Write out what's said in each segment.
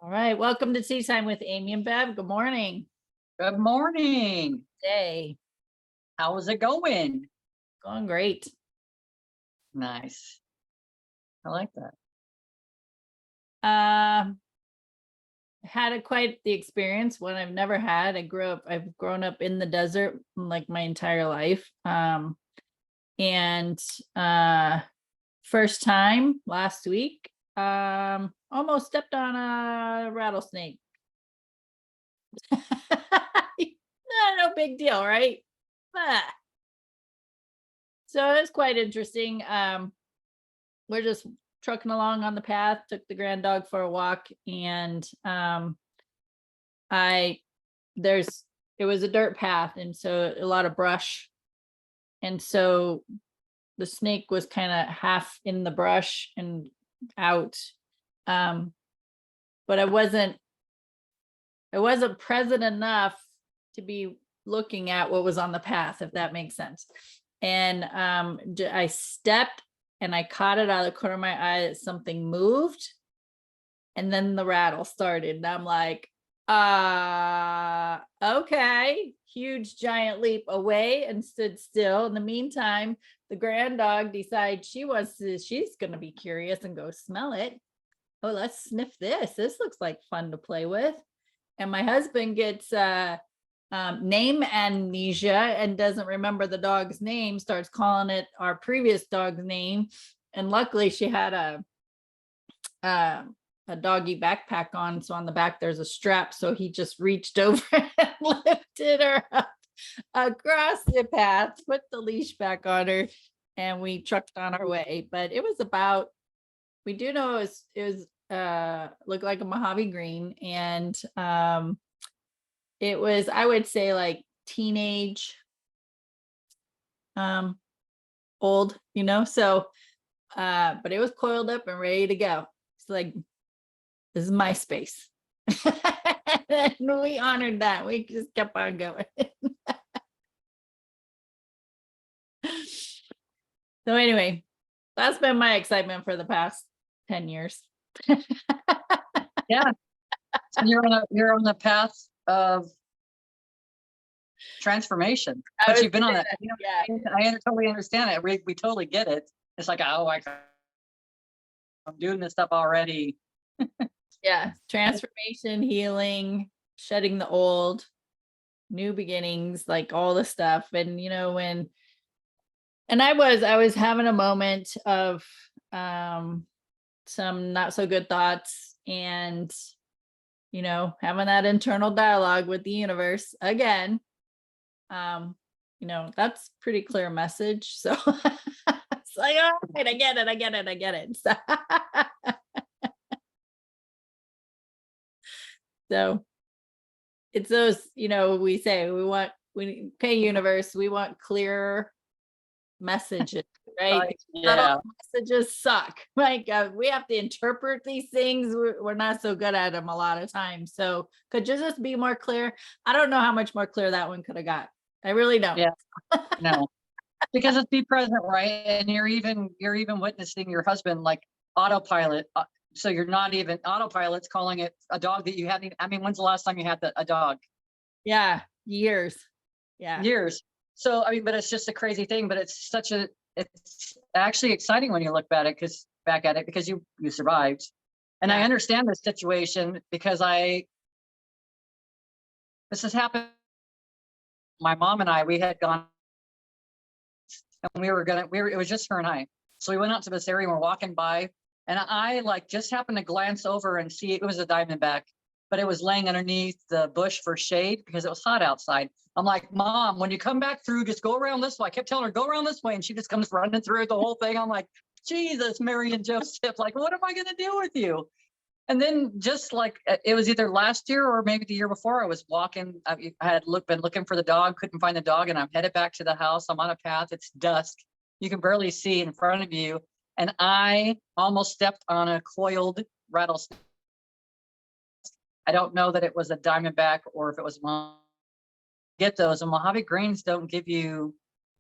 All right, welcome to Tea Time with Amy and Bev. Good morning. Good morning. Day How's it going? going great. Nice. I like that. Had quite the experience, one I've never had. I've grown up in the desert like my entire life. And first time last week, almost stepped on a rattlesnake. No big deal, right? Ah. So it's quite interesting. We're just trucking along on the path, took the grand dog for a walk, and it was a dirt path, and so a lot of brush. And so the snake was kind of half in the brush and out. But I wasn't present enough to be looking at what was on the path, if that makes sense. And I stepped and I caught it out of the corner of my eye that something moved. And then the rattle started. And I'm like, okay. Huge giant leap away and stood still. In the meantime, the grand dog decides she's gonna be curious and go smell it. Oh, let's sniff this. This looks like fun to play with. And my husband gets name amnesia and doesn't remember the dog's name, starts calling it our previous dog's name. And luckily she had a doggy backpack on. So on the back, there's a strap. So he just reached over and lifted her up across the path, put the leash back on her, and we trucked on our way. But it was we do know it was looked like a Mojave green. And it was, I would say, like teenage old, so but it was coiled up and ready to go. It's like, this is my space. And we honored that. We just kept on going. So anyway, that's been my excitement for the past 10 years. Yeah. So you're on the path of transformation, but you've been on that. Yeah. I totally understand it. We totally get it. It's like, I'm doing this stuff already. Yeah. Transformation, healing, shedding the old, new beginnings, like all the stuff. And I was having a moment of some not so good thoughts, and having that internal dialogue with the universe again. That's pretty clear message. So it's like, all right, I get it. So it's those, we say universe, we want clear messages, right? Not all messages suck. Like we have to interpret these things. We're not so good at them a lot of times. So could you just be more clear? I don't know how much more clear that one could have got. I really don't. Yeah. No. Because it's be present, right? And you're even witnessing your husband like autopilot. So you're not even autopilot's calling it a dog that you hadn't. I mean, when's the last time you had a dog? Yeah, years. Yeah, years. So I mean, but it's just a crazy thing. But it's actually exciting when you look back at it because you survived, and I understand this situation because this has happened. My mom and we had gone, and it was just her and I. So we went out to this area and we're walking by, and I just happened to glance over and see it was a diamondback, but it was laying underneath the bush for shade because it was hot outside. I'm like, Mom, when you come back through, just go around this way. I kept telling her, go around this way. And she just comes running through the whole thing. I'm like, Jesus, Mary and Joseph, like, what am I going to do with you? And then just like, it was either last year or maybe the year before, I was walking. I had been looking for the dog, couldn't find the dog. And I'm headed back to the house. I'm on a path. It's dusk. You can barely see in front of you. And I almost stepped on a coiled rattlesnake. I don't know that it was a diamondback or if it was get those, and Mojave greens don't give you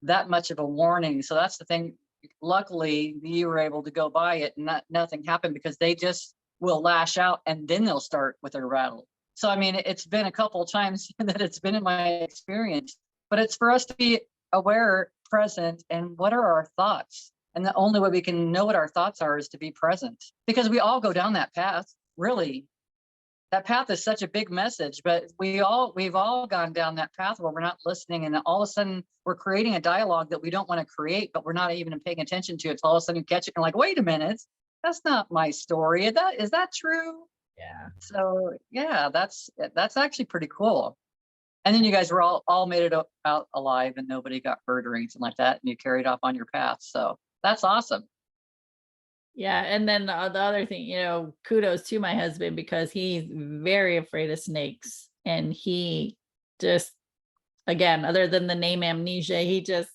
that much of a warning. So that's the thing. Luckily, you were able to go by it and nothing happened because they just will lash out and then they'll start with their rattle. So, I mean, it's been a couple of times that it's been in my experience, but it's for us to be aware, present, and what are our thoughts? And the only way we can know what our thoughts are is to be present, because we all go down that path. Really, that path is such a big message, but we've all gone down that path where we're not listening, and all of a sudden we're creating a dialogue that we don't want to create, but we're not even paying attention to it. So all of a sudden you catch it and like, wait a minute, that's not my story. Is that true? Yeah. So yeah, that's actually pretty cool. And then you guys were all made it out alive, and nobody got hurt or anything like that, and you carried off on your path. So that's awesome. Yeah. And then the other thing, kudos to my husband, because he's very afraid of snakes. And he just, again, other than the name amnesia, he just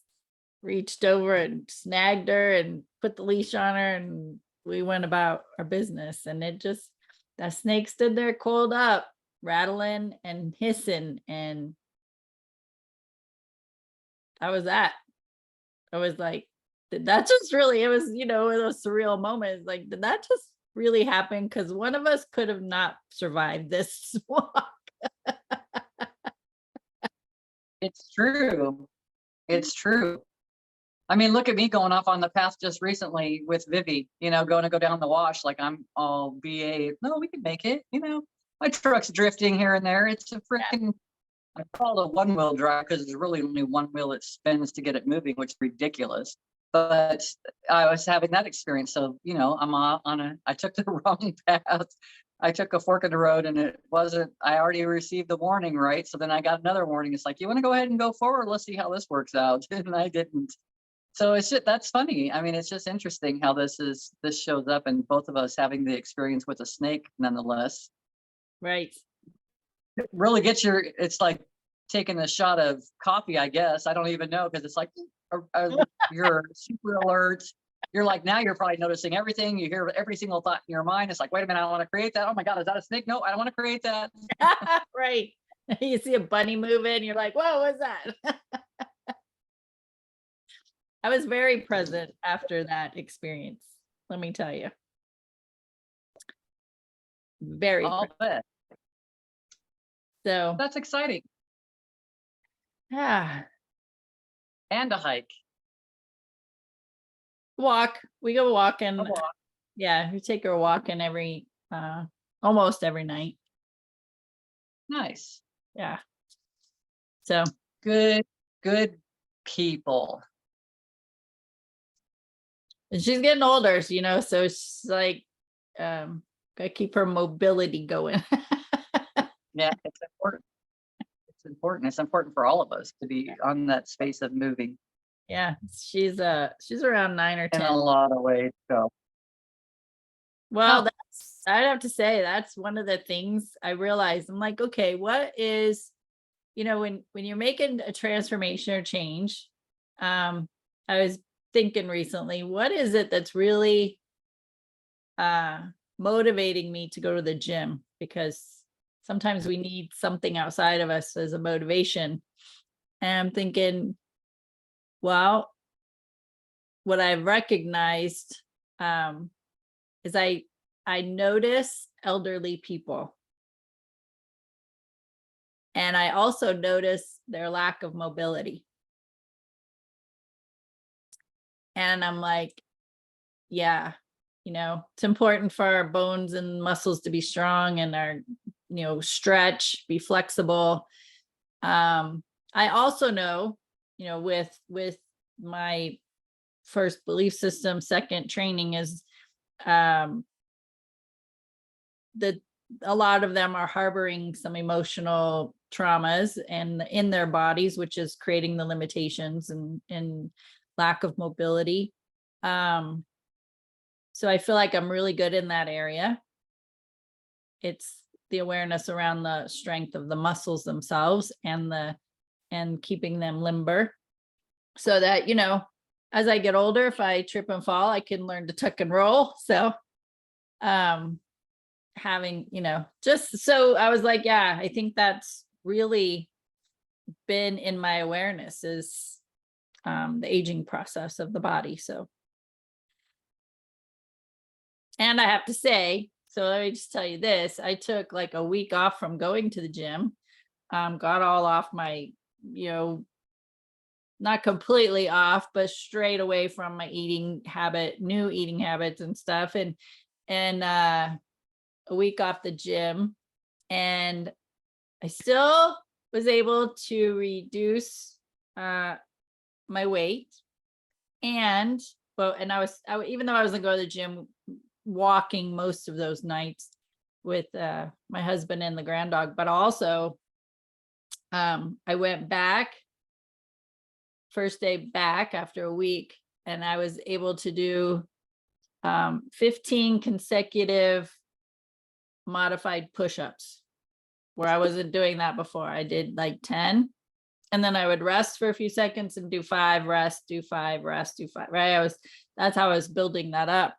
reached over and snagged her and put the leash on her, and we went about our business. And that snake stood there coiled up, rattling and hissing. And that was that. I was like, did that just really, it was, a surreal moment. It's like, did that just really happen? Because one of us could have not survived this walk. It's true. It's true. I mean, look at me going off on the path just recently with Vivi, going to go down the wash. Like, I'm all BA. No, we can make it. My truck's drifting here and there. It's a freaking, I call it a one-wheel drive because it's really only one wheel it spins to get it moving, which is ridiculous. But I was having that experience. So, I took the wrong path. I took a fork in the road, and it wasn't, I already received the warning, right? So then I got another warning. It's like, you want to go ahead and go forward? Let's see how this works out. And I didn't. So that's funny. I mean, it's just interesting how this shows up, and both of us having the experience with a snake nonetheless. Right. It really gets it's like taking a shot of coffee, I guess. I don't even know, because it's like you're super alert. You're like, now you're probably noticing everything. You hear every single thought in your mind. It's like, wait a minute, I don't want to create that. Oh my God, is that a snake? No, I don't want to create that. Right. You see a bunny moving, you're like, whoa, what's that? I was very present after that experience. Let me tell you. Very I'll bet. So That's exciting. yeah. And a hike. Walk. We go walking. A walk. Yeah, we take her walking almost every night. Nice. Yeah. So Good people. and she's getting older, so she's like, gotta keep her mobility going. Yeah, it's important. It's important. It's important for all of us to be on that space of moving Yeah, she's around 9 or in 10. a lot of ways. So, Well, I'd have to say that's one of the things I realized. I'm like, okay, what is, when you're making a transformation or change, I was thinking recently, what is it that's really motivating me to go to the gym? Because sometimes we need something outside of us as a motivation. And I'm thinking, well, what I've recognized is I notice elderly people. And I also notice their lack of mobility. And I'm like, yeah, it's important for our bones and muscles to be strong, and our, stretch, be flexible. I also know, with my first belief system, second training is that a lot of them are harboring some emotional traumas and in their bodies, which is creating the limitations and lack of mobility. So I feel like I'm really good in that area. It's the awareness around the strength of the muscles themselves and keeping them limber, so that, as I get older, if I trip and fall, I can learn to tuck and roll. So having, just so I was like, yeah, I think that's really been in my awareness is the aging process of the body. So, and I have to say, So let me just tell you this, I took like a week off from going to the gym, got all off my, you know, not completely off, but straight away from my new eating habits and stuff. And a week off the gym. And I still was able to reduce my weight. And even though I wasn't going to the gym, walking most of those nights with my husband and the grand dog, but also I went back first day back after a week, and I was able to do 15 consecutive modified push-ups, where I wasn't doing that before. I did like 10, and then I would rest for a few seconds and do 5, rest, do 5, rest, do 5, right? That's how I was building that up.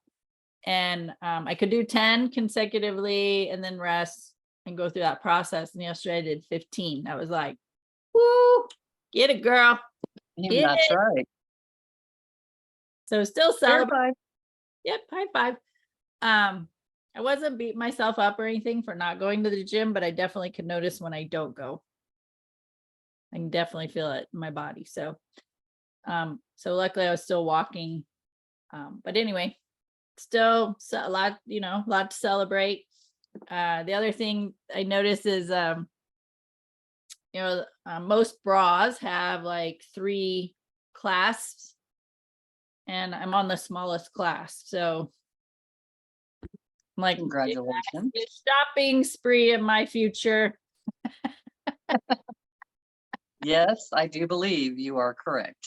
And I could do 10 consecutively and then rest and go through that process. And yesterday I did 15. I was like, woo, get it, girl. Yeah, that's right. So still Fair celebrate. five. Yep, high five. I wasn't beating myself up or anything for not going to the gym, but I definitely can notice when I don't go. I can definitely feel it in my body. So luckily I was still walking. But anyway, still a lot, a lot to celebrate. The other thing I noticed is, most bras have like 3 clasps, and I'm on the smallest clasp. So I'm like, Congratulations. shopping spree in my future. Yes, I do believe you are correct.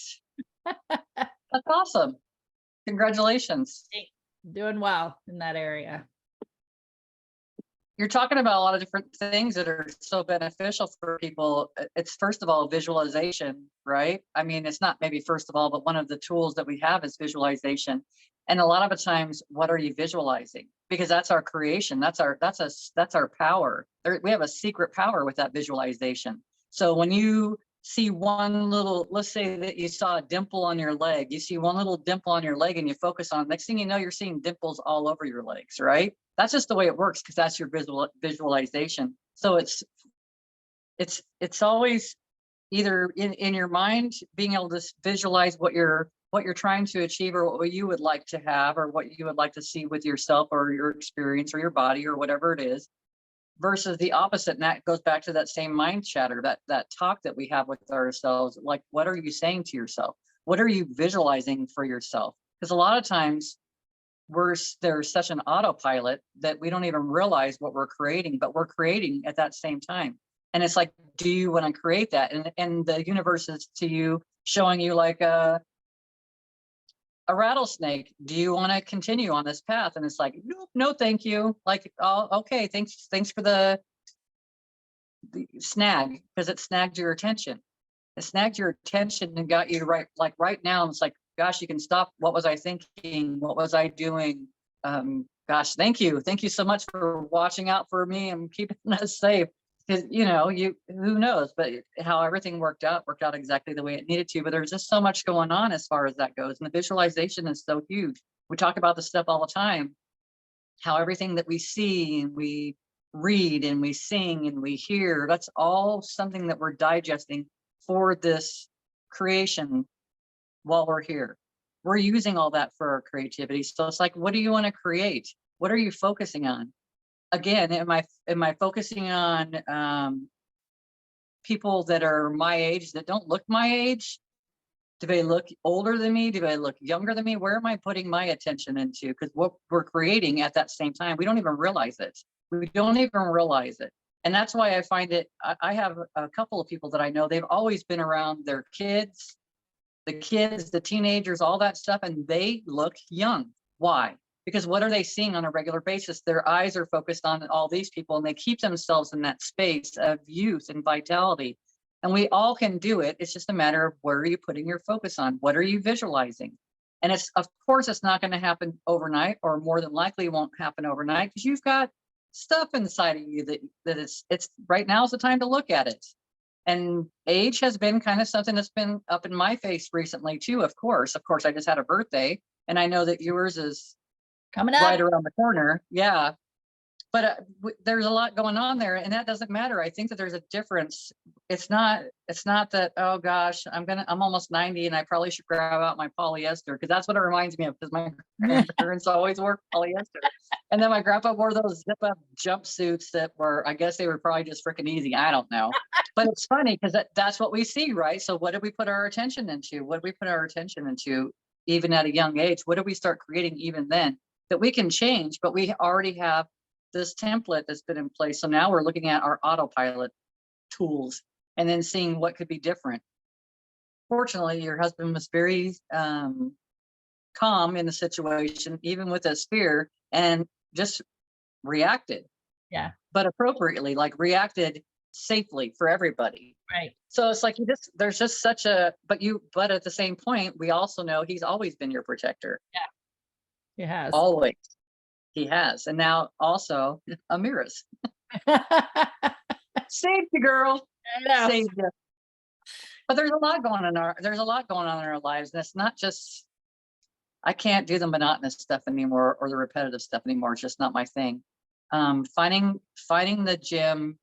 That's awesome. Congratulations. Doing well in that area. You're talking about a lot of different things that are so beneficial for people. It's first of all, visualization, right? I mean, it's not maybe first of all, but one of the tools that we have is visualization. And a lot of the times, what are you visualizing? Because that's our creation. That's our power. We have a secret power with that visualization. So when you see one little, let's say that you saw a dimple on your leg, you see one little dimple on your leg and you focus on it, next thing you know, you're seeing dimples all over your legs, right? That's just the way it works, because that's your visualization. So it's always either in your mind, being able to visualize what you're trying to achieve, or what you would like to have, or what you would like to see with yourself or your experience or your body or whatever it is, versus the opposite. And that goes back to that same mind chatter, that talk that we have with ourselves. Like, what are you saying to yourself? What are you visualizing for yourself? Because a lot of times there's such an autopilot that we don't even realize what we're creating, but we're creating at that same time. And it's like, do you want to create that? And the universe is to you showing you like a rattlesnake. Do you want to continue on this path? And it's like, no, thank you. Like, oh, okay, thanks for the snag, because it snagged your attention. It snagged your attention and got you right. Like right now, it's like, gosh, you can stop. What was I thinking? What was I doing? Gosh, thank you so much for watching out for me and keeping us safe. Because who knows, but how everything worked out exactly the way it needed to. But there's just so much going on as far as that goes, and the visualization is so huge. We talk about this stuff all the time, how everything that we see and we read and we sing and we hear, that's all something that we're digesting for this creation while we're here. We're using all that for our creativity. So it's like, what do you want to create? What are you focusing on? Again, am I focusing on people that are my age that don't look my age? Do they look older than me? Do they look younger than me? Where am I putting my attention into? Because what we're creating at that same time, we don't even realize it. We don't even realize it. And that's why I find it, I have a couple of people that I know, they've always been around their kids, the teenagers, all that stuff, and they look young. Why? Because what are they seeing on a regular basis? Their eyes are focused on all these people, and they keep themselves in that space of youth and vitality. And we all can do it. It's just a matter of where are you putting your focus on? What are you visualizing? And it's, of course, it's not going to happen overnight, or more than likely won't happen overnight, because you've got stuff inside of you that it's right now is the time to look at it. And age has been kind of something that's been up in my face recently too. Of course, I just had a birthday, and I know that yours is coming up right around the corner. Yeah. but there's a lot going on there, and that doesn't matter. I think that there's a difference. It's not that, oh gosh, I'm almost 90 and I probably should grab out my polyester, because that's what it reminds me of, because my grandparents always wore polyester. And then my grandpa wore those zip up jumpsuits that were, I guess they were probably just freaking easy. I don't know. But it's funny because that's what we see, right? So what did we put our attention into? What did we put our attention into even at a young age? What did we start creating even then that we can change, but we already have this template that's been in place. So now we're looking at our autopilot tools and then seeing what could be different. Fortunately, your husband was very calm in the situation, even with his fear, and just reacted, Yeah. but appropriately, like reacted safely for everybody. Right. So it's like there's just such a, but at the same point, we also know he's always been your protector. It has. Always. He has. And now also Amira's. Saved you, girl. know. Saved you. But there's a lot going on in our lives. And it's not just, I can't do the monotonous stuff anymore or the repetitive stuff anymore. It's just not my thing. Finding the gym,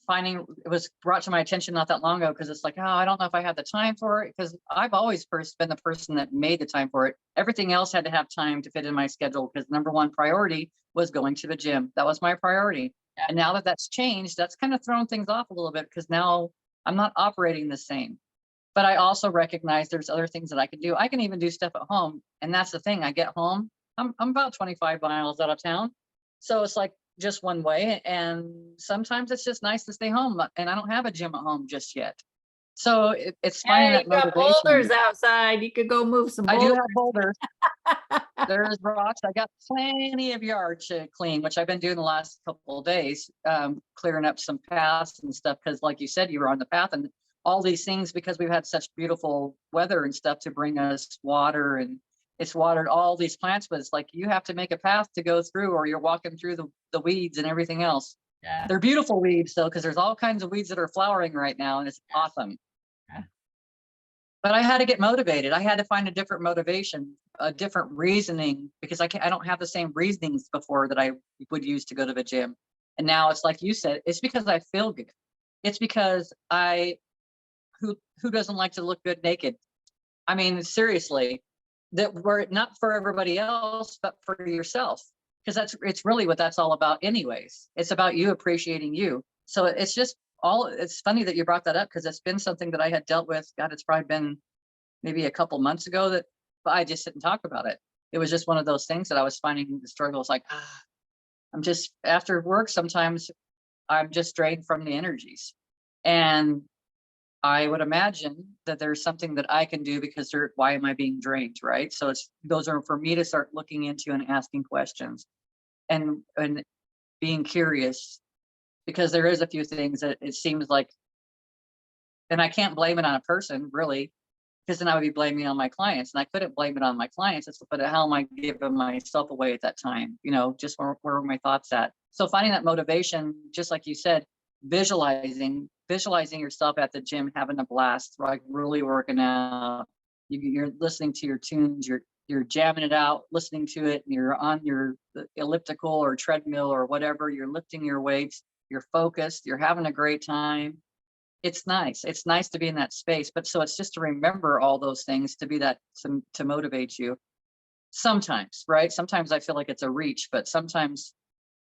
it was brought to my attention not that long ago, because it's like, oh, I don't know if I have the time for it, because I've always first been the person that made the time for it. Everything else had to have time to fit in my schedule, because number one priority was going to the gym. That was my priority. Yeah. And now that that's changed, that's kind of thrown things off a little bit, because now I'm not operating the same. But I also recognize there's other things that I can do. I can even do stuff at home. And that's the thing. I get home, I'm about 25 miles out of town. So it's like just one way. And sometimes it's just nice to stay home. And I don't have a gym at home just yet. So it's finding Hey, that you got motivation. boulders outside. You could go move some I do boulders. have boulders. There's rocks. I got plenty of yard to clean, which I've been doing the last couple of days, clearing up some paths and stuff. Because like you said, you were on the path, and all these things, because we've had such beautiful weather and stuff to bring us water, and it's watered all these plants, but it's like you have to make a path to go through, or you're walking through the weeds and everything else. Yeah. They're beautiful weeds though, because there's all kinds of weeds that are flowering right now, and it's awesome. Yeah. But I had to get motivated. I had to find a different motivation, a different reasoning, because I don't have the same reasonings before that I would use to go to the gym. And now it's like you said, it's because I feel good. It's because who doesn't like to look good naked? I mean, seriously, that we're not for everybody else, but for yourself. Because it's really what that's all about anyways. It's about you appreciating you. So it's just it's funny that you brought that up, because it's been something that I had dealt with. God, it's probably been maybe a couple months ago that, but I just didn't talk about it. It was just one of those things that I was finding the struggles like, I'm just, after work, sometimes I'm just drained from the energies. And I would imagine that there's something that I can do, because why am I being drained, right? So those are for me to start looking into and asking questions and being curious, because there is a few things that it seems like, and I can't blame it on a person really, because then I would be blaming it on my clients, and I couldn't blame it on my clients. But how am I giving myself away at that time? Just where were my thoughts at? So finding that motivation, just like you said, visualizing yourself at the gym, having a blast, like really working out. You're listening to your tunes, you're jamming it out, listening to it, and you're on your elliptical or treadmill or whatever. You're lifting your weights. You're focused. You're having a great time. It's nice. It's nice to be in that space. But so it's just to remember all those things, to be that to motivate you. Sometimes, right? Sometimes I feel like it's a reach, but sometimes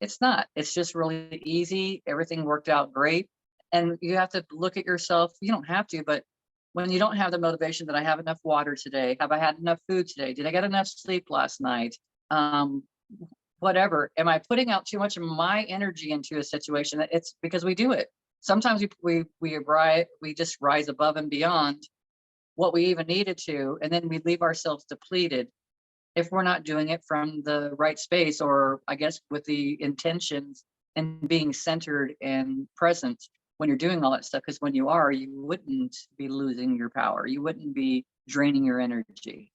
it's not. It's just really easy. Everything worked out great. And you have to look at yourself. You don't have to, but when you don't have the motivation that I have enough water today, have I had enough food today? Did I get enough sleep last night? Whatever. Am I putting out too much of my energy into a situation? It's because we do it. Sometimes we just rise above and beyond what we even needed to, and then we leave ourselves depleted if we're not doing it from the right space, or I guess with the intentions and being centered and present when you're doing all that stuff. Because when you are, you wouldn't be losing your power. You wouldn't be draining your energy.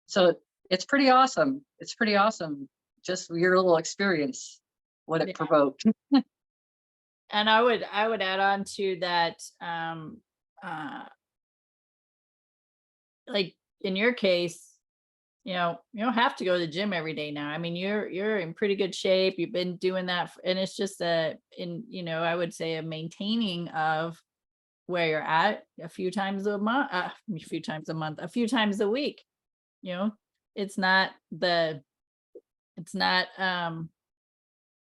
So it's pretty awesome. It's pretty awesome. Just your little experience, what it provoked. And I would add on to that, like in your case, you don't have to go to the gym every day now. I mean, you're in pretty good shape. You've been doing that, and it's just I would say a maintaining of where you're at a few times a month, a few times a month, a few times a week. You know, it's not the, it's not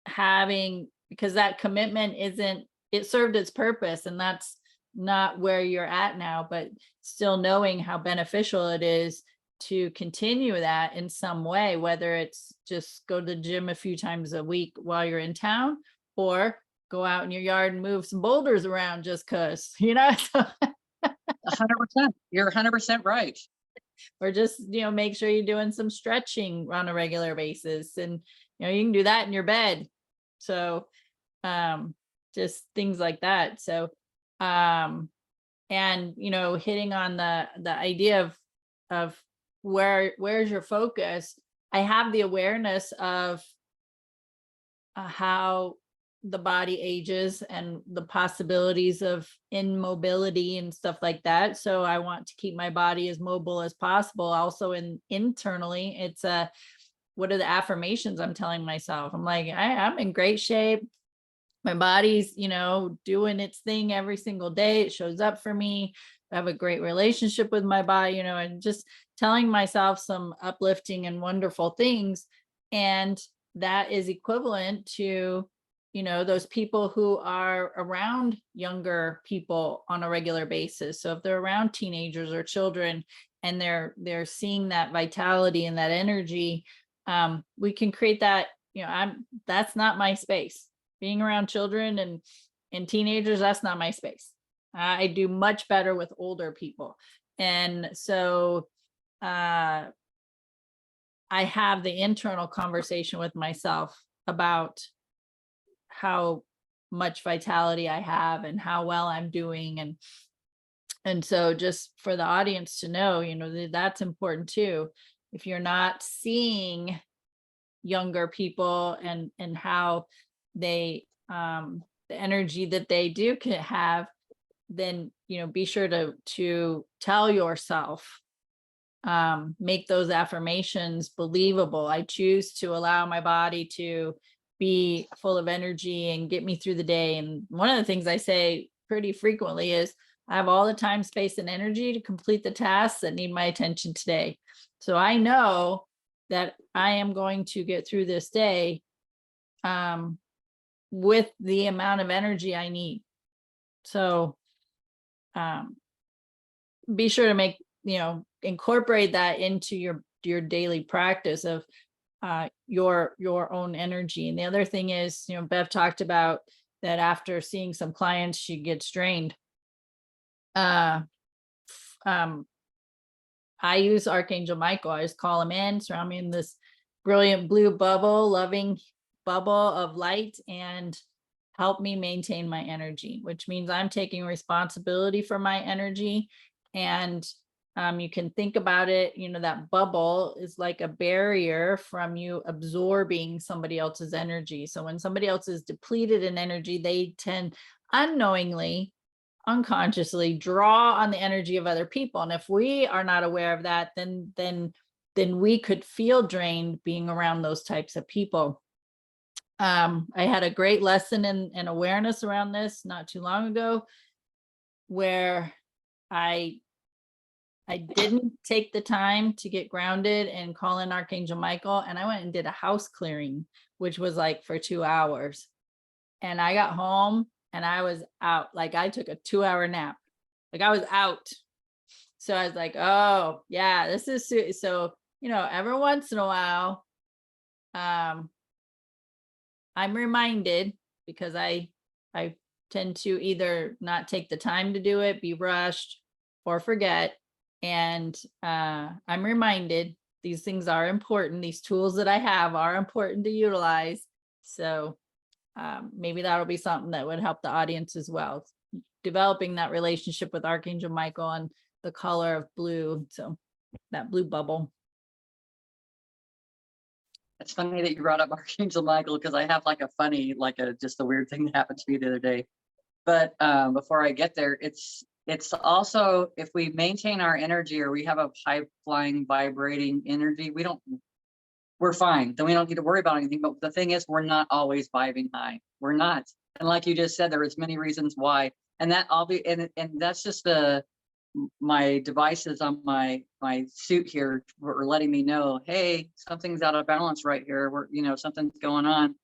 having, because that commitment isn't, it served its purpose, and that's not where you're at now, but still knowing how beneficial it is to continue that in some way, whether it's just go to the gym a few times a week while you're in town, or go out in your yard and move some boulders around just cause, so, 100%. You're 100% right. or just, make sure you're doing some stretching on a regular basis. And, you can do that in your bed. So, just things like that. So, and, hitting on the idea of where's your focus. I have the awareness of how the body ages and the possibilities of immobility and stuff like that. So I want to keep my body as mobile as possible. Also, internally, it's what are the affirmations I'm telling myself? I'm like, I'm in great shape. My body's, doing its thing every single day. It shows up for me. I have a great relationship with my body, and just telling myself some uplifting and wonderful things. And that is equivalent to, those people who are around younger people on a regular basis. So if they're around teenagers or children and they're seeing that vitality and that energy, we can create that. That's not my space. Being around children and teenagers, that's not my space. I do much better with older people. And so I have the internal conversation with myself about how much vitality I have and how well I'm doing. And so just for the audience to know, that's important too. If you're not seeing younger people and how they, the energy that they do can have, then, be sure to tell yourself, make those affirmations believable. I choose to allow my body to be full of energy and get me through the day. And one of the things I say pretty frequently is I have all the time, space, and energy to complete the tasks that need my attention today. So I know that I am going to get through this day with the amount of energy I need. So be sure to make, incorporate that into your daily practice of your own energy. And the other thing is, Bev talked about that after seeing some clients, she gets drained. I use Archangel Michael. I just call him in, surround me in this brilliant blue bubble, loving bubble of light, and help me maintain my energy, which means I'm taking responsibility for my energy. And you can think about it, that bubble is like a barrier from you absorbing somebody else's energy. So when somebody else is depleted in energy, they tend unknowingly, unconsciously draw on the energy of other people. And if we are not aware of that, then we could feel drained being around those types of people. I had a great lesson in awareness around this not too long ago, where I didn't take the time to get grounded and call in Archangel Michael. And I went and did a house clearing, which was like for 2 hours. And I got home and I was out. Like I took a 2-hour nap. Like I was out. So I was like, oh yeah, this is so, every once in a while, I'm reminded, because I tend to either not take the time to do it, be rushed, or forget. And I'm reminded these things are important. These tools that I have are important to utilize. So maybe that'll be something that would help the audience as well. Developing that relationship with Archangel Michael and the color of blue. So that blue bubble. It's funny that you brought up Archangel Michael, because I have like a funny, just a weird thing that happened to me the other day. But before I get there, it's it's also, if we maintain our energy or we have a high flying vibrating energy, we're fine. Then we don't need to worry about anything. But the thing is, we're not always vibing high. We're not. And like you just said, there is many reasons why. And that I'll be, and that's just my devices on my suit here were letting me know, hey, something's out of balance right here. Something's going on.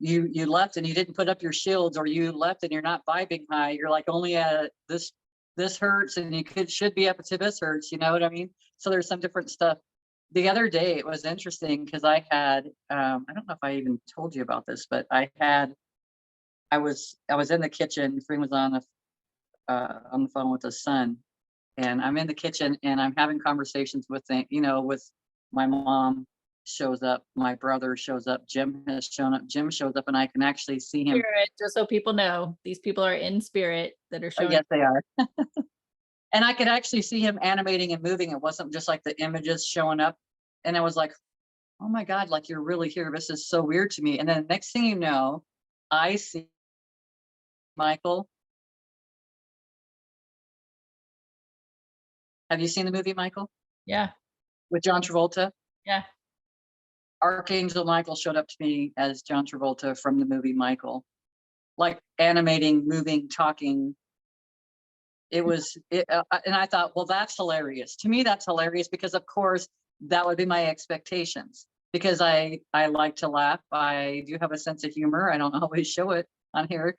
You left and you didn't put up your shields, or you left and you're not vibing high. You're like only at this hurts, and you should be up to this hurts. You know what I mean? So there's some different stuff. The other day it was interesting because I had I don't know if I even told you about this, but I was in the kitchen. Spring was on the phone with his son, and I'm in the kitchen and I'm having conversations with with my mom shows up, my brother shows up, Jim has shown up, Jim shows up, and I can actually see him. Spirit, just so people know, these people are in spirit that are Oh, showing. yes, they are. And I could actually see him animating and moving. It wasn't just like the images showing up. And I was like, oh my God, like you're really here. This is so weird to me. And then the next thing you know, I see Michael. Have you seen the movie Michael Yeah, with John Travolta? yeah. Archangel Michael showed up to me as John Travolta from the movie Michael, like animating, moving, talking. And I thought, well, that's hilarious. To me, that's hilarious because, of course, that would be my expectations. Because I like to laugh. I do have a sense of humor. I don't always show it on here.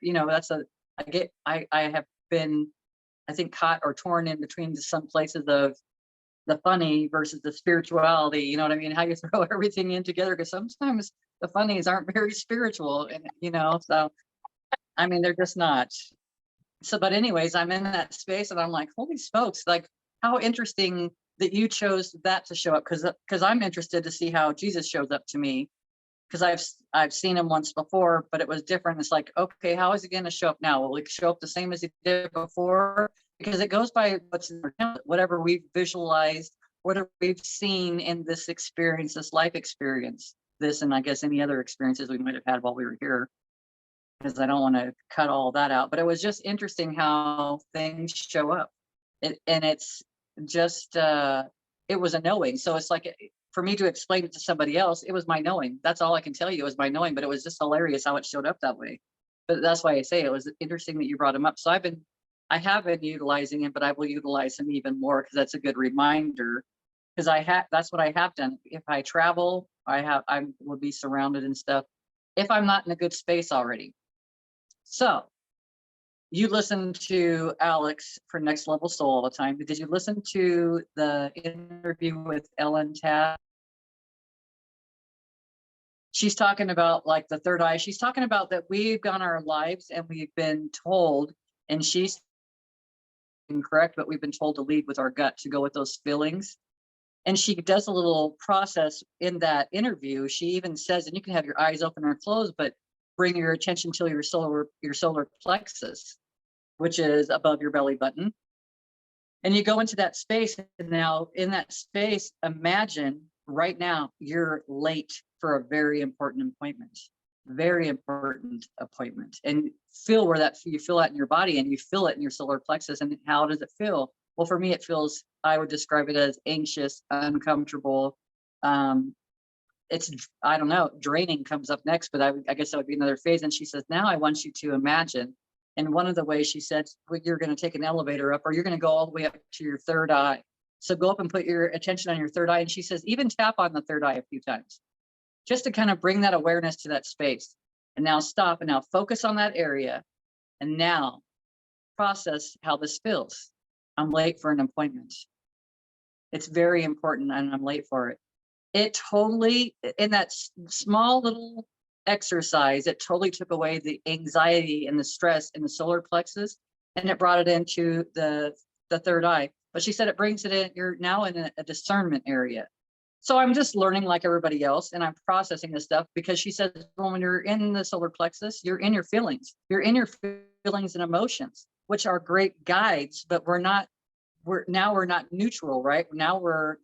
I have been, I think, caught or torn in between some places of the funny versus the spirituality. You know what I mean? How you throw everything in together, because sometimes the funnies aren't very spiritual, and so I mean, they're just not. So, but anyways, I'm in that space and I'm like, holy smokes, like how interesting that you chose that to show up, because I'm interested to see how Jesus shows up to me, because I've seen him once before, but it was different. It's like, okay, how is he going to show up now? Will he show up the same as he did before? Because it goes by whatever we've visualized, whatever we've seen in this experience, this life experience, this, and I guess any other experiences we might have had while we were here, because I don't want to cut all that out. But it was just interesting how things show up. It's just, it was a knowing. So it's like, for me to explain it to somebody else, it was my knowing. That's all I can tell you is my knowing, but it was just hilarious how it showed up that way. But that's why I say it was interesting that you brought him up. So I have been utilizing him, but I will utilize him even more, because that's a good reminder. Because that's what I have done. If I travel, I will be surrounded and stuff if I'm not in a good space already. So you listen to Alex for Next Level Soul all the time, but did you listen to the interview with Ellen Tabb? She's talking about like the third eye. She's talking about that we've gone our lives and we've been told, and she's incorrect, but we've been told to lead with our gut, to go with those feelings. And she does a little process in that interview. She even says, and you can have your eyes open or closed, but bring your attention to your solar plexus, which is above your belly button. And you go into that space. And now in that space, imagine right now you're late for a very important appointment, and feel where you feel that in your body, and you feel it in your solar plexus. And how does it feel? Well, for me, it feels, I would describe it as anxious, uncomfortable. It's, I don't know, draining comes up next, but I guess that would be another phase. And she says, now I want you to imagine. And one of the ways she said, well, you're going to take an elevator up, or you're going to go all the way up to your third eye. So go up and put your attention on your third eye. And she says, even tap on the third eye a few times, just to kind of bring that awareness to that space. And now stop, and now focus on that area. And now process how this feels. I'm late for an appointment. It's very important, and I'm late for it. It totally, in that small little exercise, it totally took away the anxiety and the stress in the solar plexus, and it brought it into the third eye. But she said it brings it in, you're now in a discernment area. So I'm just learning like everybody else, and I'm processing this stuff, because she says, well, when you're in the solar plexus, you're in your feelings. You're in your feelings and emotions, which are great guides, but we're not neutral, right? Now we're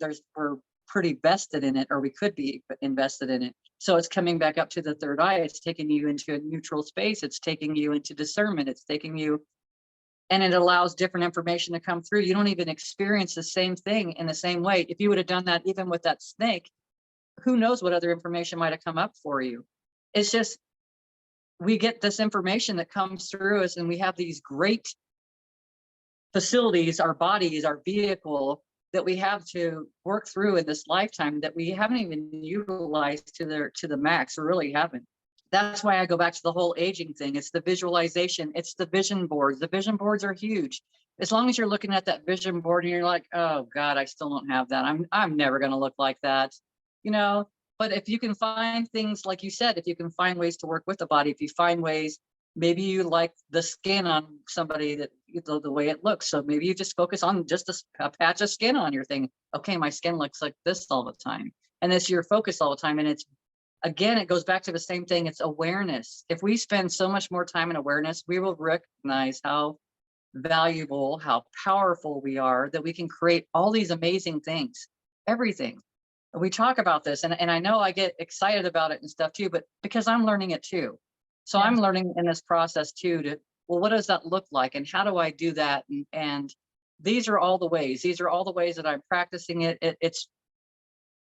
pretty vested in it, or we could be invested in it. So it's coming back up to the third eye. It's taking you into a neutral space. It's taking you into discernment. It's taking you and it allows different information to come through. You don't even experience the same thing in the same way. If you would have done that even with that snake, who knows what other information might have come up for you. It's just, we get this information that comes through us, and we have these great facilities, our bodies, our vehicle, that we have to work through in this lifetime that we haven't even utilized to the max, or really haven't. That's why I go back to the whole aging thing. It's the visualization. It's the vision boards. The vision boards are huge. As long as you're looking at that vision board and you're like, oh God, I still don't have that. I'm never going to look like that, you know. But if you can find things, like you said, if you can find ways to work with the body, if you find ways, maybe you like the skin on somebody, that the way it looks. So maybe you just focus on just a patch of skin on your thing. Okay, my skin looks like this all the time. And it's your focus all the time. And it's, again, it goes back to the same thing. It's awareness. If we spend so much more time in awareness, we will recognize how valuable, how powerful we are, that we can create all these amazing things, everything. We talk about this, and I know I get excited about it and stuff too, but because I'm learning it too. So Yeah. I'm learning in this process too, to, well, what does that look like? And how do I do that? And these are all the ways, that I'm practicing it. It's,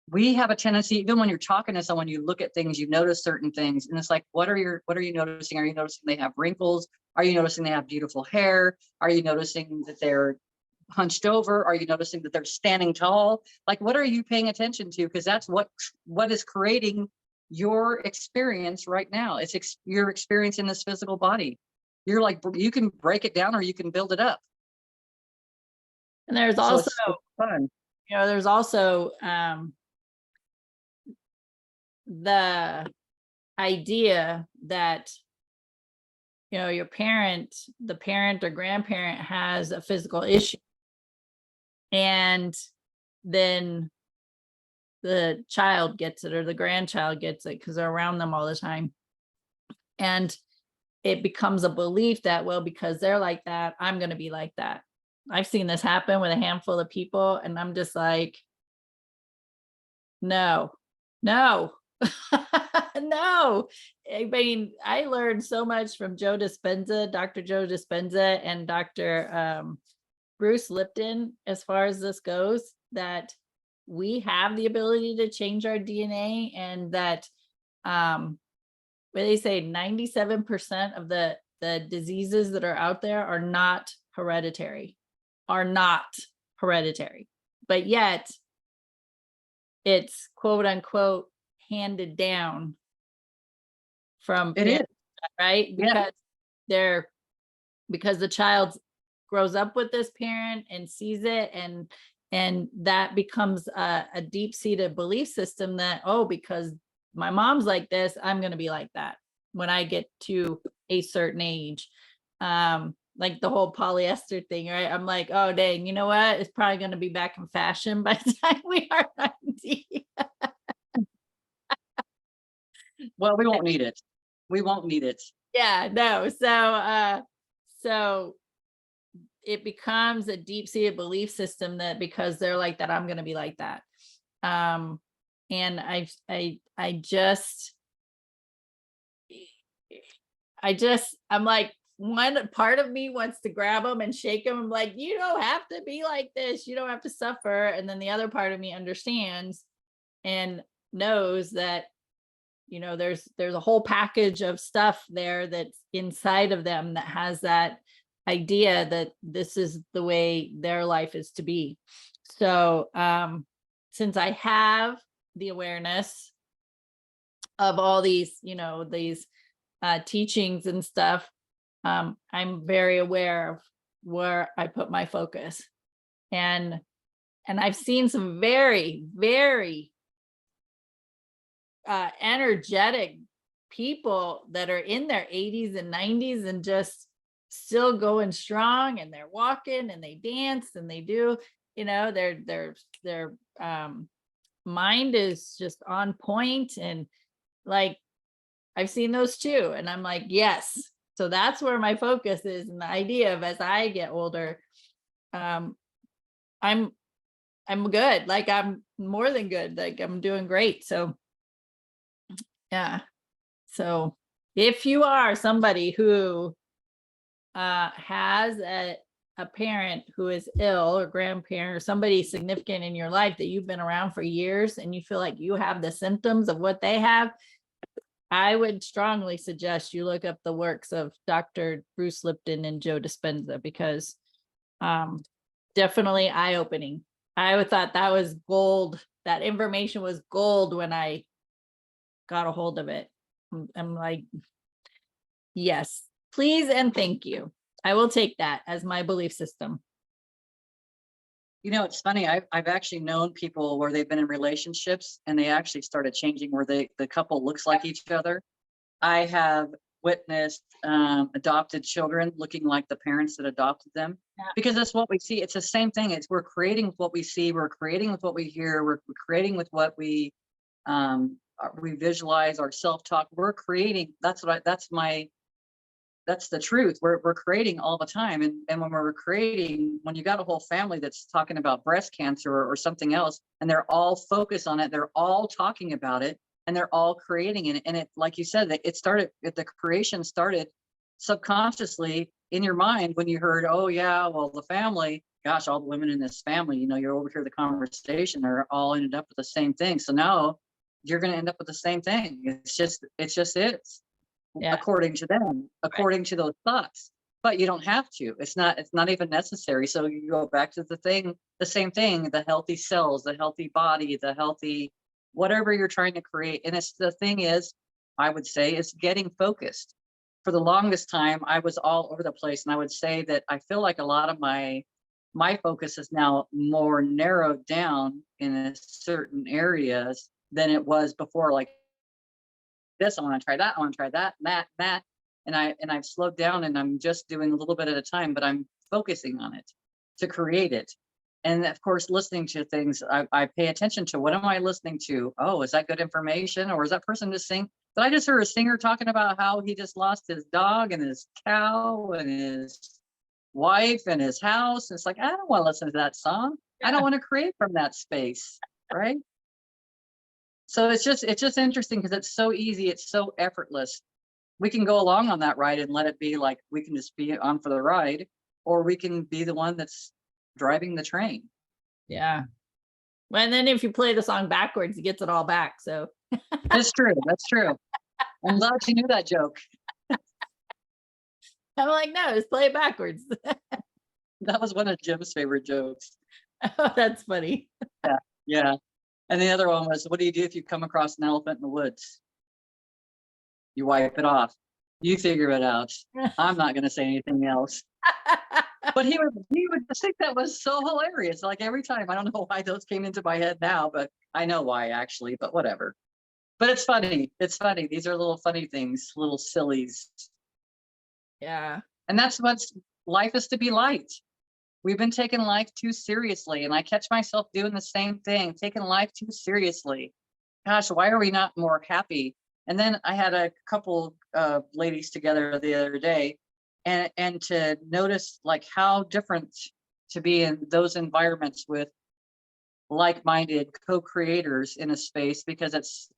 we have a tendency, even when you're talking to someone, you look at things, you notice certain things, and it's like, what are you noticing? Are you noticing they have wrinkles? Are you noticing they have beautiful hair? Are you noticing that they're hunched over? Are you noticing that they're standing tall? Like, what are you paying attention to? Because that's what is creating your experience right now. It's your experience in this physical body. You're like, you can break it down or you can build it up. And there's So also, it's fun. there's also the idea that, your the parent or grandparent has a physical issue, and then the child gets it, or the grandchild gets it, because they're around them all the time. And it becomes a belief that, well, because they're like that, I'm going to be like that. I've seen this happen with a handful of people, and I'm just like, no, no, no. I mean, I learned so much from Dr. Joe Dispenza, and Dr. Bruce Lipton, as far as this goes, that we have the ability to change our DNA, and that where they say 97% of the diseases that are out there are not hereditary, but yet it's quote unquote handed down from It is. parents, right? Yeah. Because the child grows up with this parent and sees it, and that becomes a deep-seated belief system that, oh, because my mom's like this, I'm going to be like that when I get to a certain age. Like the whole polyester thing, right? I'm like, oh dang, you know what? It's probably going to be back in fashion by the time we are 90. Well, we won't need it. We won't need it. Yeah, no. So it becomes a deep-seated belief system that because they're like that, I'm going to be like that. And I'm like, one part of me wants to grab them and shake them. I'm like, you don't have to be like this. You don't have to suffer. And then the other part of me understands and knows that, there's a whole package of stuff there that's inside of them that has that idea that this is the way their life is to be. So, since I have the awareness of all these, teachings and stuff, I'm very aware of where I put my focus, and I've seen some very, very energetic people that are in their 80s and 90s and just still going strong, and they're walking and they dance and they do, their mind is just on point, and like I've seen those too, and I'm like, yes. So that's where my focus is, and the idea of, as I get older, I'm good. Like I'm more than good. Like I'm doing great. So yeah. So if you are somebody who has a parent who is ill, or grandparent, or somebody significant in your life that you've been around for years, and you feel like you have the symptoms of what they have, I would strongly suggest you look up the works of Dr. Bruce Lipton and Joe Dispenza, because definitely eye-opening. I would thought that was gold. That information was gold when I got a hold of it. I'm like, yes, please and thank you. I will take that as my belief system. You know, it's funny. I've actually known people where they've been in relationships and they actually started changing where the couple looks like each other. I have witnessed adopted children looking like the parents that adopted them, because that's what we see. It's the same thing. It's we're creating with what we see. We're creating with what we hear. We're creating with what we visualize, our self-talk. We're creating. That's the truth. We're creating all the time. And when we're creating, when you got a whole family that's talking about breast cancer or something else, and they're all focused on it, they're all talking about it, and they're all creating it. And it, like you said, the creation started subconsciously in your mind when you heard, oh yeah, well, the family, gosh, all the women in this family, you overhear the conversation, they're all ended up with the same thing. So now you're going to end up with the same thing. It's just is. Yeah. According to them, according to those thoughts, but you don't have to. It's not even necessary. So you go back to the same thing, the healthy cells, the healthy body, the healthy, whatever you're trying to create. And it's the thing is, I would say, is getting focused. For the longest time, I was all over the place. And I would say that I feel like a lot of my focus is now more narrowed down in certain areas than it was before. Like, this, I want to try that, I want to try that, that, and I've slowed down, and I'm just doing a little bit at a time, but I'm focusing on it to create it. And of course, listening to things, I pay attention to, what am I listening to? Oh, is that good information, or is that person just sing? But I just heard a singer talking about how he just lost his dog and his cow and his wife and his house. It's like, I don't want to listen to that song. I don't want to create from that space, right? So it's just interesting because it's so easy. It's so effortless. We can go along on that ride and let it be like, we can just be on for the ride, or we can be the one that's driving the train. Yeah. Well, and then if you play the song backwards, it gets it all back. So that's true. That's true. I'm glad you knew that joke. I'm like, no, just play it backwards. That was one of Jim's favorite jokes. Oh, that's funny. Yeah. Yeah. And the other one was, what do you do if you come across an elephant in the woods? You wipe it off. You figure it out. I'm not going to say anything else. But he would just think that was so hilarious. Like every time, I don't know why those came into my head now, but I know why actually, but whatever. But it's funny. It's funny. These are little funny things, little sillies. Yeah. And that's what life is to be light. We've been taking life too seriously, and I catch myself doing the same thing, taking life too seriously. Gosh, why are we not more happy? And then I had a couple ladies together the other day, and to notice like how different to be in those environments with like-minded co-creators in a space, because it's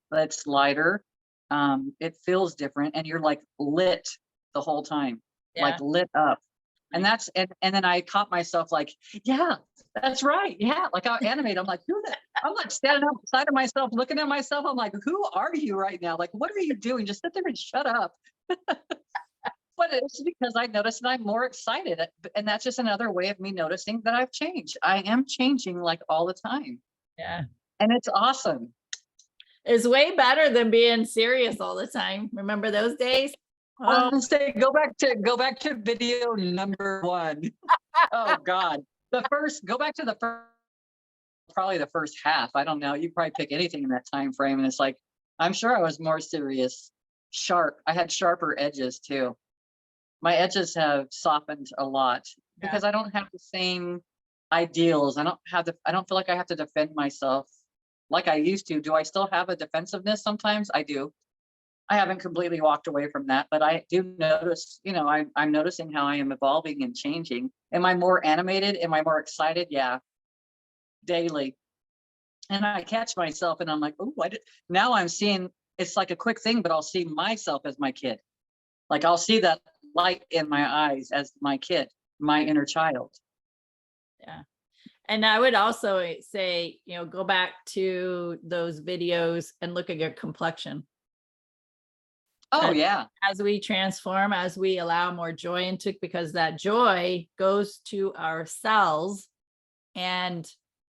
lighter, it feels different, and you're like lit the whole time, like lit up. And that's, and then I caught myself like, yeah, that's right. Yeah. Like I animate. I'm like, I'm like standing outside of myself, looking at myself. I'm like, who are you right now? Like, what are you doing? Just sit there and shut up. But it's because I noticed that I'm more excited. And that's just another way of me noticing that I've changed. I am changing like all the time. Yeah. And it's awesome. It's way better than being serious all the time. Remember those days? Oh, say go back to video number 1. Oh God. Go back to the first, probably the first half. I don't know. You probably pick anything in that time frame. And it's like, I'm sure I was more serious, sharp. I had sharper edges too. My edges have softened a lot because I don't have the same ideals. I don't feel like I have to defend myself like I used to. Do I still have a defensiveness sometimes? I do. I haven't completely walked away from that, but I do notice, I'm noticing how I am evolving and changing. Am I more animated? Am I more excited? Yeah, daily. And I catch myself and I'm like, oh, now I'm seeing, it's like a quick thing, but I'll see myself as my kid. Like I'll see that light in my eyes as my kid, my inner child. Yeah. And I would also say, go back to those videos and look at your complexion. Oh As, yeah. as we transform, as we allow more joy into, because that joy goes to our cells, and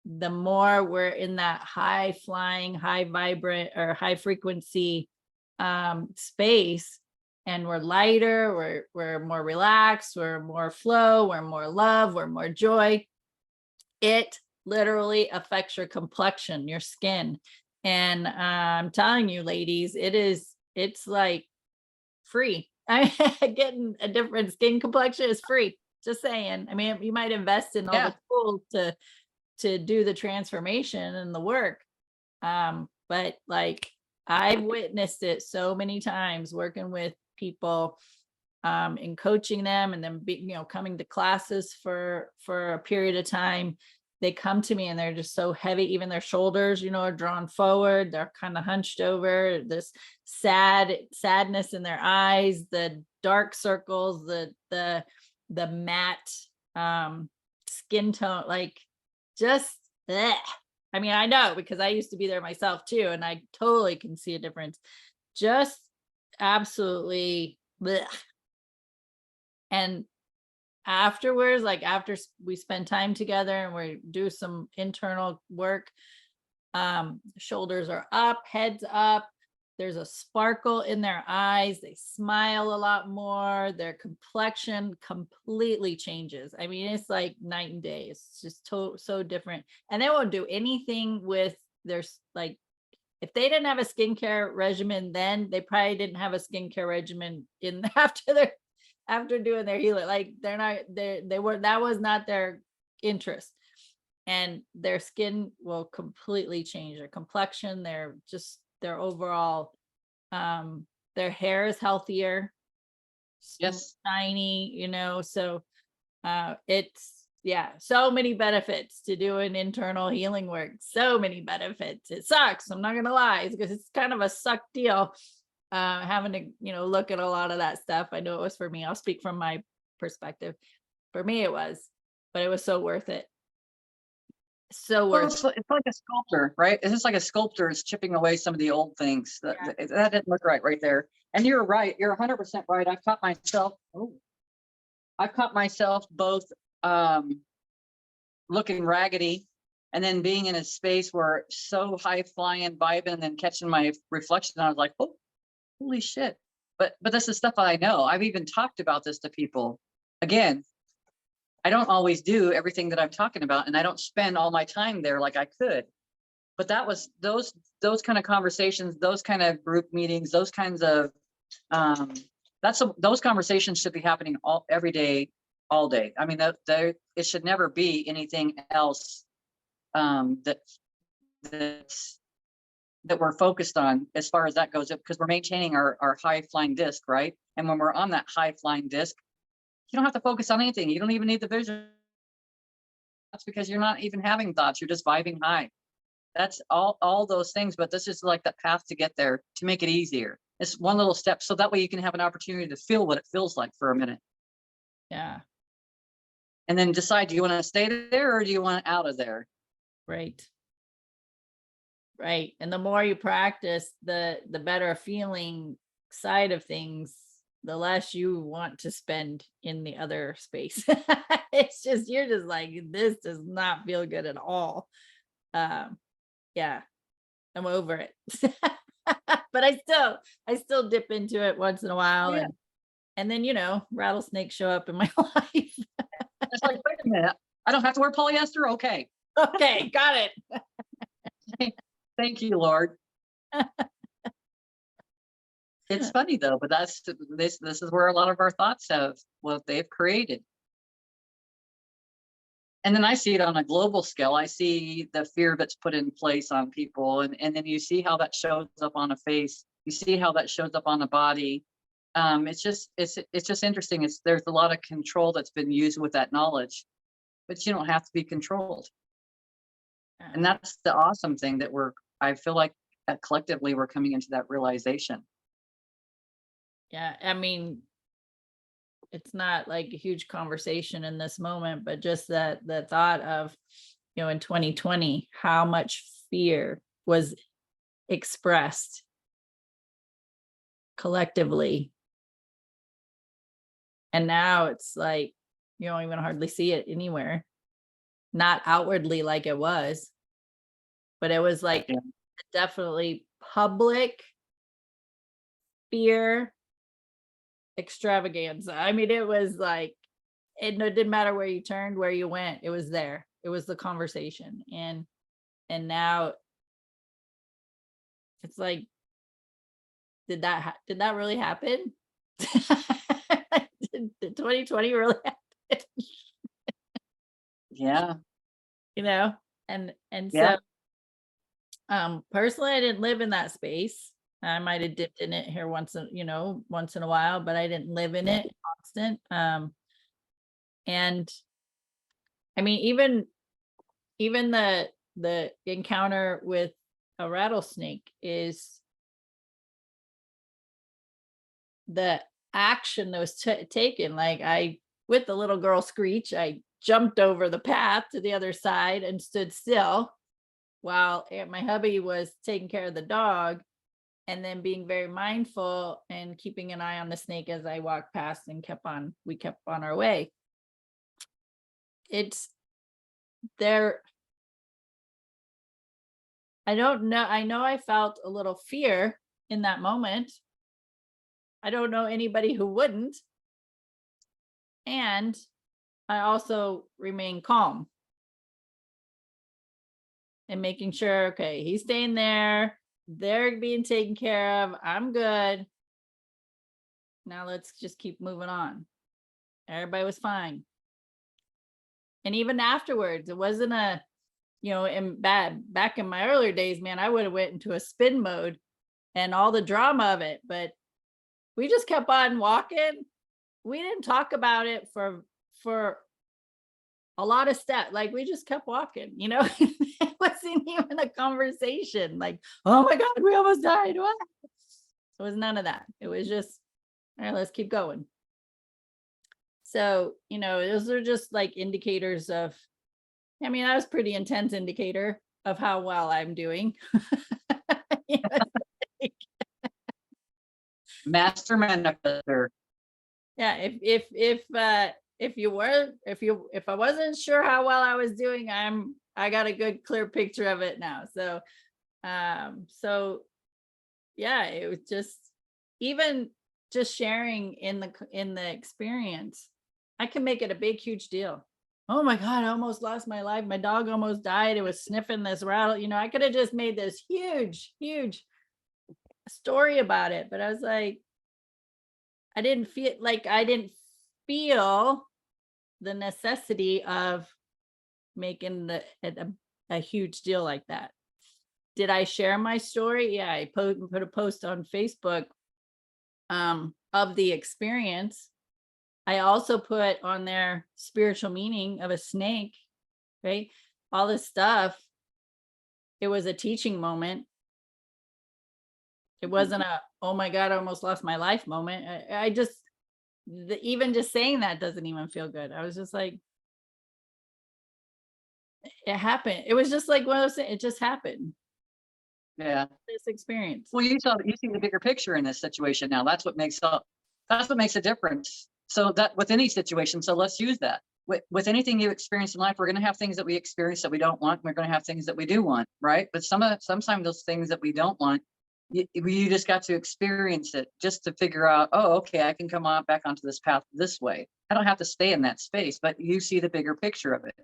the more we're in that high flying, high vibrant, or high frequency space, and we're lighter, we're more relaxed, we're more flow, we're more love, we're more joy, it literally affects your complexion, your skin. And I'm telling you, ladies, it's like free. Getting a different skin complexion is free. Just saying. I mean, you might invest in all Yeah. the tools to do the transformation and the work. But like, I've witnessed it so many times working with people, and coaching them, and then coming to classes for a period of time. They come to me and they're just so heavy, even their shoulders, are drawn forward, they're kind of hunched over, this sadness in their eyes, the dark circles, the matte skin tone, like, just bleh. I mean, I know, because I used to be there myself too, and I totally can see a difference. Just absolutely bleh. And afterwards, like after we spend time together and we do some internal work, shoulders are up, heads up, there's a sparkle in their eyes, they smile a lot more, their complexion completely changes. I mean, it's like night and day. It's just so different. And they won't do anything with their, like, if they didn't have a skincare regimen, then they probably didn't have a skincare regimen in after doing their healing. Like, they were, that was not their interest. And their skin will completely change, their complexion, their overall, their hair is healthier, Yes. shiny, so it's, yeah, so many benefits to doing internal healing work, so many benefits. It sucks, I'm not gonna lie, because it's kind of a suck deal, having to look at a lot of that stuff. I know it was for me, I'll speak from my perspective. For me it was, but it was so worth it. So Well, worth it's like a sculptor, right? It's just like a sculptor is chipping away some of the old things that Yeah. that didn't look right there. And you're right. You're 100% right. I've caught myself both looking raggedy and then being in a space where so high flying, vibing, and then catching my reflection. I was like, oh, holy shit. But this is stuff I know. I've even talked about this to people. Again, I don't always do everything that I'm talking about, and I don't spend all my time there like I could. But that was those kind of conversations, those kind of group meetings, those kinds of those conversations should be happening every day, all day. I mean, it should never be anything else that we're focused on as far as that goes, because we're maintaining our high flying disc, right? And when we're on that high flying disc, you don't have to focus on anything. You don't even need the vision. That's because you're not even having thoughts. You're just vibing high. That's all those things. But this is like the path to get there, to make it easier. It's one little step. So that way you can have an opportunity to feel what it feels like for a minute. Yeah. And then decide, do you want to stay there or do you want out of there? Right. Right. And the more you practice, the better feeling side of things, the less you want to spend in the other space. It's just, you're just like, this does not feel good at all. Yeah, I'm over it. But I still dip into it once in a while. Yeah. And then, rattlesnakes show up in my life. It's like, wait a minute, I don't have to wear polyester. Okay. Okay, got it. Thank you, Lord. It's funny though, but this is where a lot of our thoughts have what they've created. And then I see it on a global scale. I see the fear that's put in place on people, and then you see how that shows up on a face. You see how that shows up on a body. It's just interesting. There's a lot of control that's been used with that knowledge, but you don't have to be controlled. And that's the awesome thing that I feel like collectively we're coming into that realization. Yeah, I mean, it's not like a huge conversation in this moment, but just that the thought of, in 2020, how much fear was expressed collectively. And now it's like, you don't even hardly see it anywhere. Not outwardly like it was, but it was like definitely public fear extravaganza. I mean, it was like, it didn't matter where you turned, where you went, it was there. It was the conversation. And now it's like, did that really happen? Did 2020 really happen? Yeah. And Yeah. so personally, I didn't live in that space. I might have dipped in it here once in a while, but I didn't live in it constant. And I mean, even the encounter with a rattlesnake is the action that was taken. Like, with the little girl Screech, I jumped over the path to the other side and stood still while my hubby was taking care of the dog, and then being very mindful and keeping an eye on the snake as I walked past, and we kept on our way. It's there. I don't know. I know I felt a little fear in that moment. I don't know anybody who wouldn't. And I also remain calm and making sure, okay, he's staying there. They're being taken care of. I'm good. Now let's just keep moving on. Everybody was fine. And even afterwards, it wasn't back in my earlier days, man, I would have went into a spin mode and all the drama of it, but we just kept on walking. We didn't talk about it for a lot of steps. Like, we just kept walking, it wasn't even a conversation. Like, oh my God, we almost died. What? It was none of that. It was just, all right, let's keep going. So, those are just like indicators of, I mean, that was pretty intense indicator of how well I'm doing. Master manifester. Yeah, if I wasn't sure how well I was doing, I got a good clear picture of it now. So yeah, it was just, even just sharing in the experience, I can make it a big huge deal. Oh my God, I almost lost my life. My dog almost died. It was sniffing this rattle. I could have just made this huge story about it, but I was like, I didn't feel the necessity of making a huge deal like that. Did I share my story? Yeah, I put a post on Facebook of the experience. I also put on there spiritual meaning of a snake, right? All this stuff. It was a teaching moment. It wasn't a, oh my God, I almost lost my life moment. I just, even just saying that doesn't even feel good. I was just like, it happened. It was just like one of those things. It just happened. Yeah. This experience. Well, you see the bigger picture in this situation now. That's what makes a difference. So that with any situation, so let's use that. With anything you experience in life, we're going to have things that we experience that we don't want. We're going to have things that we do want, right? But sometimes those things that we don't want, you just got to experience it just to figure out, oh, okay, I can come back onto this path this way. I don't have to stay in that space, but you see the bigger picture of it.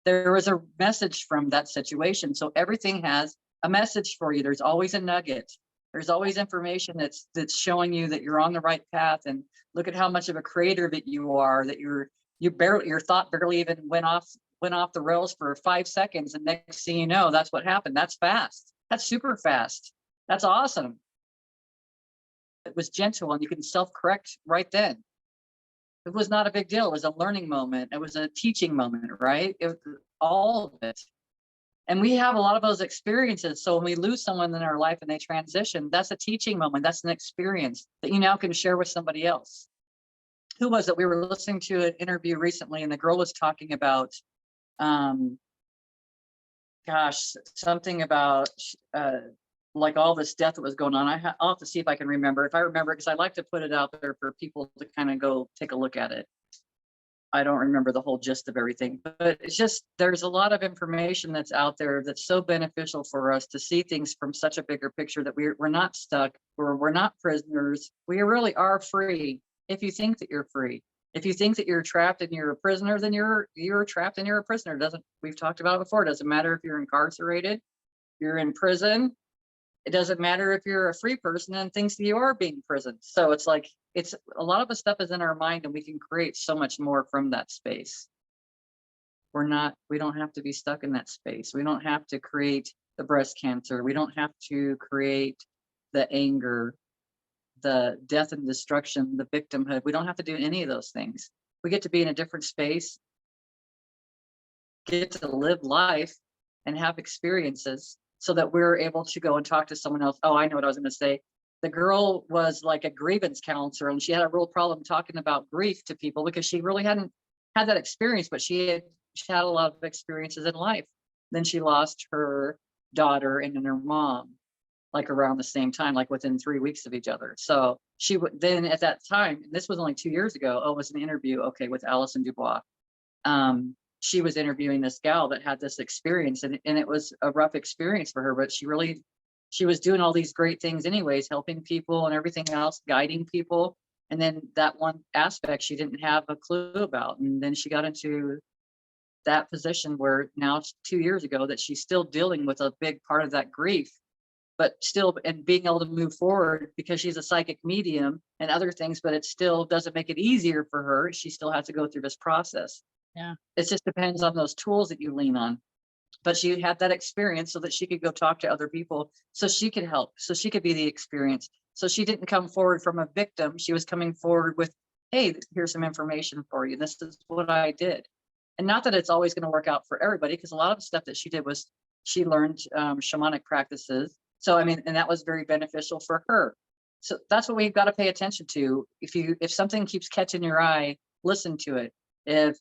There was a message from that situation. So everything has a message for you. There's always a nugget. There's always information that's showing you that you're on the right path. And look at how much of a creator that you are, that your thought barely even went off the rails for 5 seconds. And next thing you know, that's what happened. That's fast. That's super fast. That's awesome. It was gentle and you can self-correct right then. It was not a big deal. It was a learning moment. It was a teaching moment, right? It was all of it. And we have a lot of those experiences. So when we lose someone in our life and they transition, that's a teaching moment. That's an experience that you now can share with somebody else. who was it? We were listening to an interview recently, and the girl was talking about, um, gosh, something about like all this death that was going on. I'll have to see if I can remember. If I remember, because I like to put it out there for people to kind of go take a look at it. I don't remember the whole gist of everything, but it's just, there's a lot of information that's out there that's so beneficial for us to see things from such a bigger picture, that we're not stuck, we're not prisoners. We really are free. If you think that you're free, if you think that you're trapped and you're a prisoner, then you're trapped and you're a prisoner. We've talked about it before. It doesn't matter if you're incarcerated, you're in prison. It doesn't matter if you're a free person and thinks that you are being prisoned. So it's like, it's a lot of the stuff is in our mind, and we can create so much more from that space. We don't have to be stuck in that space. We don't have to create the breast cancer. We don't have to create the anger, the death and destruction, the victimhood. We don't have to do any of those things. We get to be in a different space, get to live life and have experiences, so that we're able to go and talk to someone else. Oh, I know what I was going to say. The girl was like a grievance counselor, and she had a real problem talking about grief to people because she really hadn't had that experience, but she had a lot of experiences in life. Then she lost her daughter and then her mom, like around the same time, like within 3 weeks of each other. So she would then, at that time, this was only 2 years ago. Oh, it was an interview. Okay. With Alison Dubois. She was interviewing this gal that had this experience, and it was a rough experience for her, but she was doing all these great things anyways, helping people and everything else, guiding people. And then that one aspect she didn't have a clue about. And then she got into that position where now it's 2 years ago that she's still dealing with a big part of that grief, but still, and being able to move forward because she's a psychic medium and other things, but it still doesn't make it easier for her. She still has to go through this process. Yeah. It just depends on those tools that you lean on. But she had that experience so that she could go talk to other people, so she could help, so she could be the experience. So she didn't come forward from a victim. She was coming forward with, hey, here's some information for you. This is what I did. And not that it's always going to work out for everybody, because a lot of the stuff that she did was she learned shamanic practices. So, I mean, and that was very beneficial for her. So that's what we've got to pay attention to. If something keeps catching your eye, listen to it. If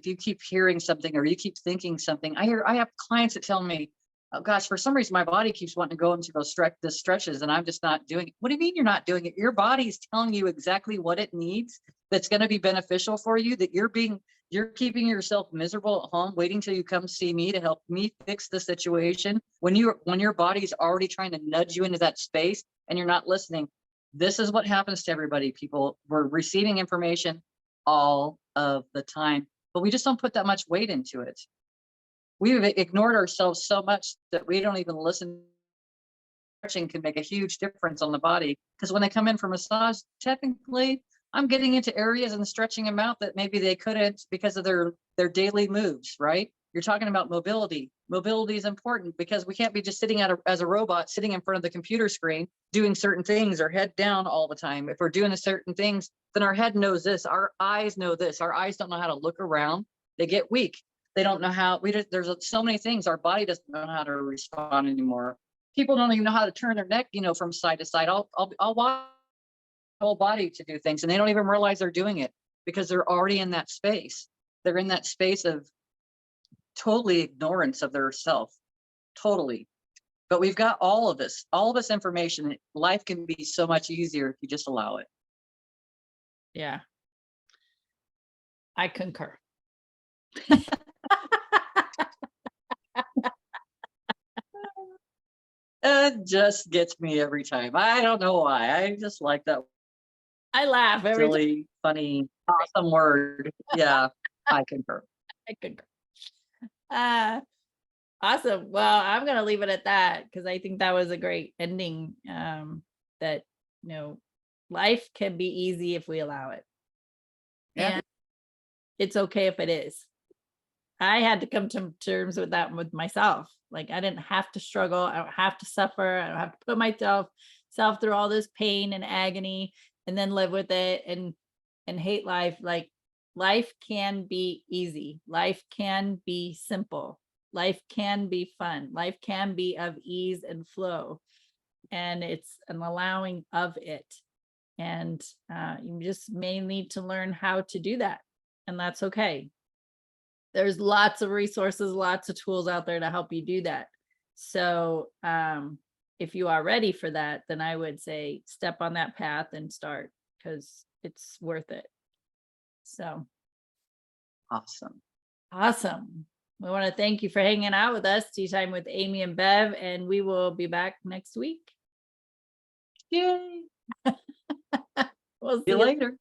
you keep hearing something or you keep thinking something, I have clients that tell me, oh gosh, for some reason my body keeps wanting to go into those stretches and I'm just not doing it. What do you mean you're not doing it? Your body is telling you exactly what it needs that's going to be beneficial for you, that you're keeping yourself miserable at home, waiting till you come see me to help me fix the situation. When your body's already trying to nudge you into that space and you're not listening. This is what happens to everybody, people. We're receiving information all of the time, but we just don't put that much weight into it. We've ignored ourselves so much that we don't even listen. Stretching can make a huge difference on the body, because when they come in for massage, technically I'm getting into areas and stretching them out that maybe they couldn't because of their daily moves, right? You're talking about mobility. Mobility is important because we can't be just sitting as a robot, sitting in front of the computer screen, doing certain things or head down all the time. If we're doing certain things, then our head knows this, our eyes know this. Our eyes don't know how to look around. They get weak. They don't know how, there's so many things. Our body doesn't know how to respond anymore. People don't even know how to turn their neck, from side to side. I'll watch the whole body to do things, and they don't even realize they're doing it because they're already in that space. They're in that space of totally ignorance of their self, totally. But we've got all of this information. Life can be so much easier if you just allow it. Yeah. I concur. It just gets me every time. I don't know why. I just like that I laugh every time. silly, funny, awesome word. Yeah, I concur. I concur. Awesome. Well, I'm going to leave it at that because I think that was a great ending. That, life can be easy if we allow it. Yeah. And it's okay if it is. I had to come to terms with that with myself. Like, I didn't have to struggle. I don't have to suffer. I don't have to put myself through all this pain and agony and then live with it and hate life. Like, life can be easy. Life can be simple. Life can be fun. Life can be of ease and flow. And it's an allowing of it. And you just may need to learn how to do that. And that's okay. There's lots of resources, lots of tools out there to help you do that. So if you are ready for that, then I would say step on that path and start, because it's worth it. So Awesome. awesome. We want to thank you for hanging out with us. Tea Time with Amy and Bev, and we will be back next week. Yay. We'll See you later.